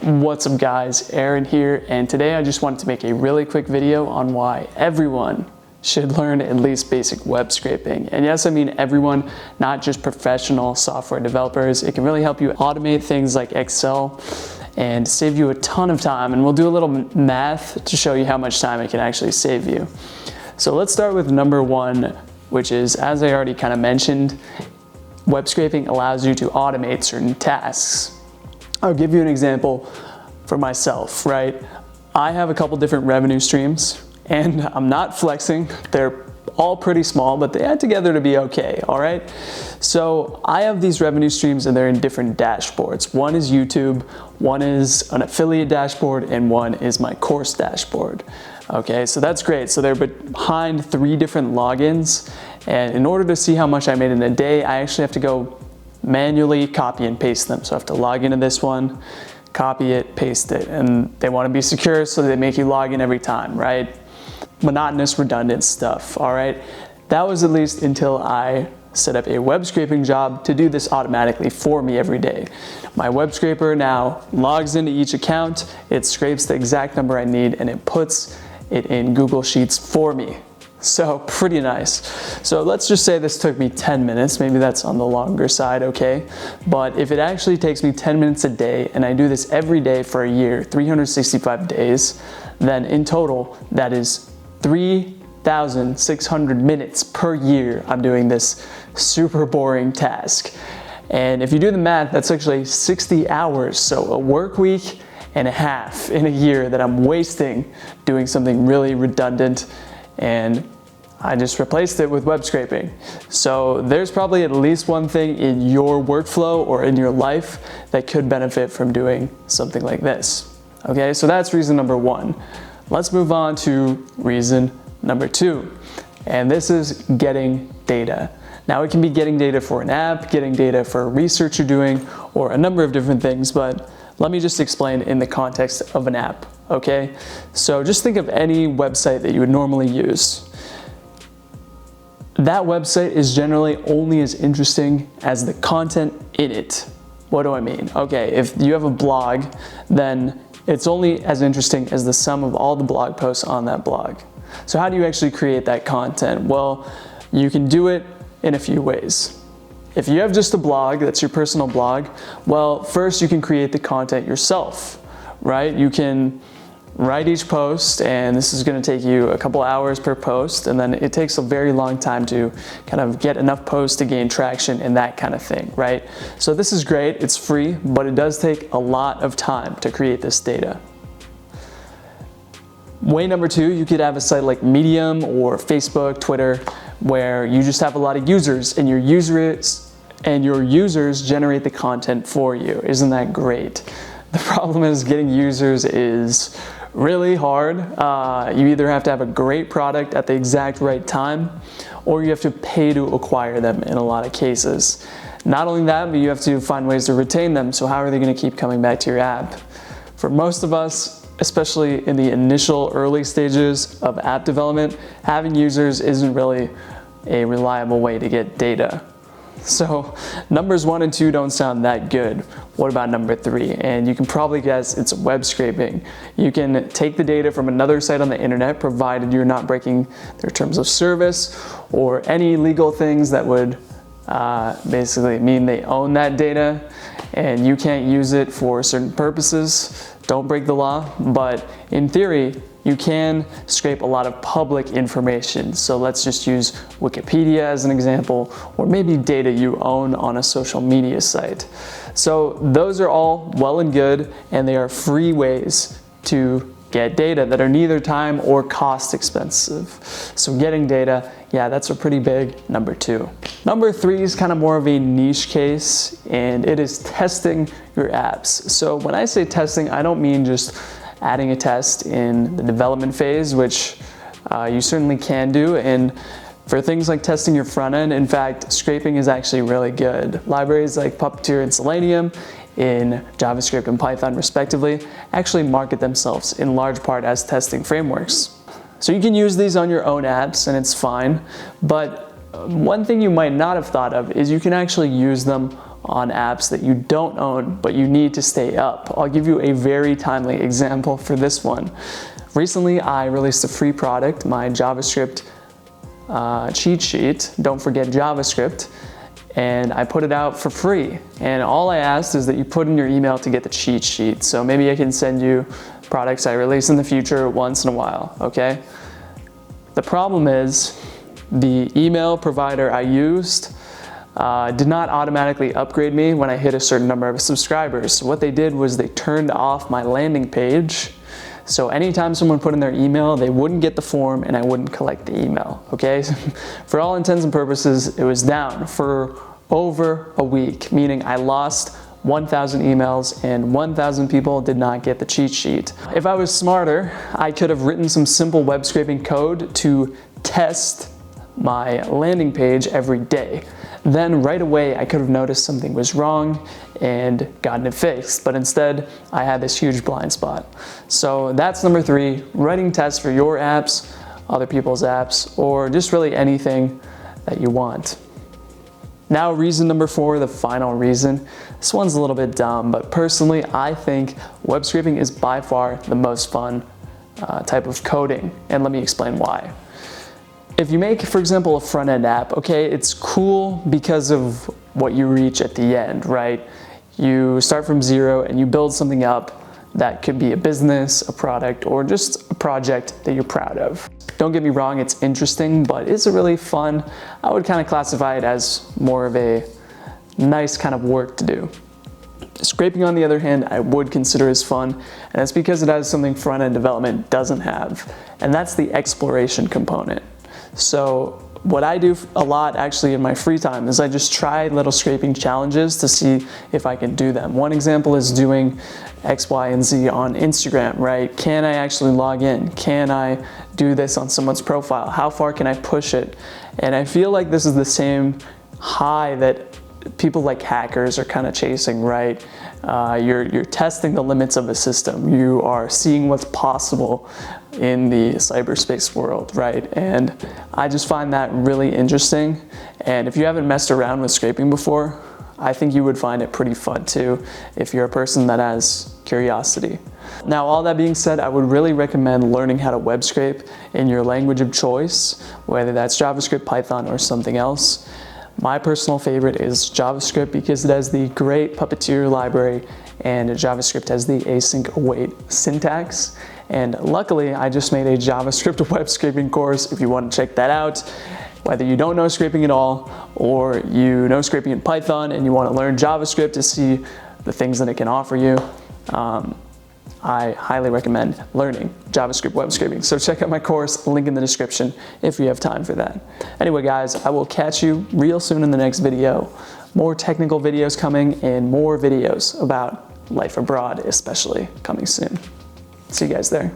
What's up guys, Aaron here, and today I just wanted to make a really quick video on why everyone should learn at least basic web scraping. And yes, I mean everyone, not just professional software developers. It can really help you automate things like Excel and save you a ton of time. And we'll do a little math to show you how much time it can actually save you. So let's start with number one, which is, as I already kind of mentioned, web scraping allows you to automate certain tasks. I'll give you an example for myself, right? I have a couple different revenue streams, and I'm not flexing. They're all pretty small, but they add together to be okay, all right? So I have these revenue streams and they're in different dashboards. One is YouTube, one is an affiliate dashboard, and one is my course dashboard. Okay, so that's great. So they're behind 3 different logins, and in order to see how much I made in a day, I actually have to go manually copy and paste them. So I have to log into this one, copy it, paste it, and they want to be secure, so they make you log in every time, right? Monotonous, redundant stuff, all right? That was at least until I set up a web scraping job to do this automatically for me every day. My web scraper now logs into each account, it scrapes the exact number I need, and it puts it in Google Sheets for me. So pretty nice. So let's just say this took me 10 minutes. Maybe that's on the longer side, okay? But if it actually takes me 10 minutes a day and I do this every day for a year, 365 days, then in total, that is 3,600 minutes per year I'm doing this super boring task. And if you do the math, that's actually 60 hours. So a work week and a half in a year that I'm wasting doing something really redundant, and I just replaced it with web scraping. So there's probably at least one thing in your workflow or in your life that could benefit from doing something like this. Okay, so that's reason number one. Let's move on to reason number 2. And this is getting data. Now it can be getting data for an app, getting data for research you're doing, or a number of different things, but let me just explain in the context of an app, okay? So just think of any website that you would normally use. That website is generally only as interesting as the content in it. What do I mean? Okay, if you have a blog, then it's only as interesting as the sum of all the blog posts on that blog. So how do you actually create that content? Well, you can do it in a few ways. If you have just a blog, that's your personal blog, well, first you can create the content yourself, right? You can write each post, and this is going to take you a couple hours per post, and then it takes a very long time to kind of get enough posts to gain traction and that kind of thing, right? So this is great, it's free, but it does take a lot of time to create this data. Way number 2, you could have a site like Medium or Facebook, Twitter, where you just have a lot of users, and your users generate the content for you. Isn't that great? The problem is getting users is really hard. You either have to have a great product at the exact right time, or you have to pay to acquire them in a lot of cases. Not only that, but you have to find ways to retain them. So how are they going to keep coming back to your app? For most of us, especially in the initial early stages of app development, having users isn't really a reliable way to get data. So numbers 1 and 2 don't sound that good. What about number 3? And you can probably guess it's web scraping. You can take the data from another site on the internet, provided you're not breaking their terms of service or any legal things that would basically mean they own that data and you can't use it for certain purposes. Don't break the law, but in theory, you can scrape a lot of public information. So let's just use Wikipedia as an example, or maybe data you own on a social media site. So those are all well and good, and they are free ways to get data that are neither time or cost expensive. So getting data, yeah, that's a pretty big number 2. Number 3 is kind of more of a niche case, and it is testing your apps. So when I say testing, I don't mean just adding a test in the development phase, which you certainly can do. And for things like testing your front end, in fact, scraping is actually really good. Libraries like Puppeteer and Selenium in JavaScript and Python respectively actually market themselves in large part as testing frameworks. So you can use these on your own apps and it's fine, but one thing you might not have thought of is you can actually use them on apps that you don't own, but you need to stay up. I'll give you a very timely example for this one. Recently, I released a free product, my JavaScript cheat sheet. Don't forget JavaScript. And I put it out for free. And all I asked is that you put in your email to get the cheat sheet. So maybe I can send you products I release in the future once in a while, okay? The problem is the email provider I used did not automatically upgrade me when I hit a certain number of subscribers. So what they did was they turned off my landing page. So anytime someone put in their email, they wouldn't get the form and I wouldn't collect the email, okay? For all intents and purposes, it was down for over a week, meaning I lost 1,000 emails and 1,000 people did not get the cheat sheet. If I was smarter, I could have written some simple web scraping code to test my landing page every day. Then right away I could have noticed something was wrong and gotten it fixed, but instead I had this huge blind spot. So that's number 3, writing tests for your apps, other people's apps, or just really anything that you want. Now reason number 4, the final reason. This one's a little bit dumb, but personally I think web scraping is by far the most fun type of coding, and let me explain why. If you make, for example, a front-end app, okay, it's cool because of what you reach at the end, right? You start from zero and you build something up that could be a business, a product, or just a project that you're proud of. Don't get me wrong, it's interesting, but is it really fun? I would kind of classify it as more of a nice kind of work to do. Scraping, on the other hand, I would consider as fun, and that's because it has something front-end development doesn't have, and that's the exploration component. So what I do a lot actually in my free time is I just try little scraping challenges to see if I can do them. One example is doing X, Y, and Z on Instagram, right? Can I actually log in? Can I do this on someone's profile? How far can I push it? And I feel like this is the same high that people like hackers are kind of chasing, right? You're testing the limits of a system. You are seeing what's possible in the cyberspace world, right? And I just find that really interesting. And if you haven't messed around with scraping before, I think you would find it pretty fun too if you're a person that has curiosity. Now, all that being said, I would really recommend learning how to web scrape in your language of choice, whether that's JavaScript, Python, or something else. My personal favorite is JavaScript because it has the great Puppeteer library and JavaScript has the async await syntax. And luckily, I just made a JavaScript web scraping course if you want to check that out. Whether you don't know scraping at all or you know scraping in Python and you want to learn JavaScript to see the things that it can offer you, I highly recommend learning JavaScript web scraping. So check out my course, link in the description if you have time for that. Anyway guys, I will catch you real soon in the next video. More technical videos coming and more videos about life abroad especially coming soon. See you guys there.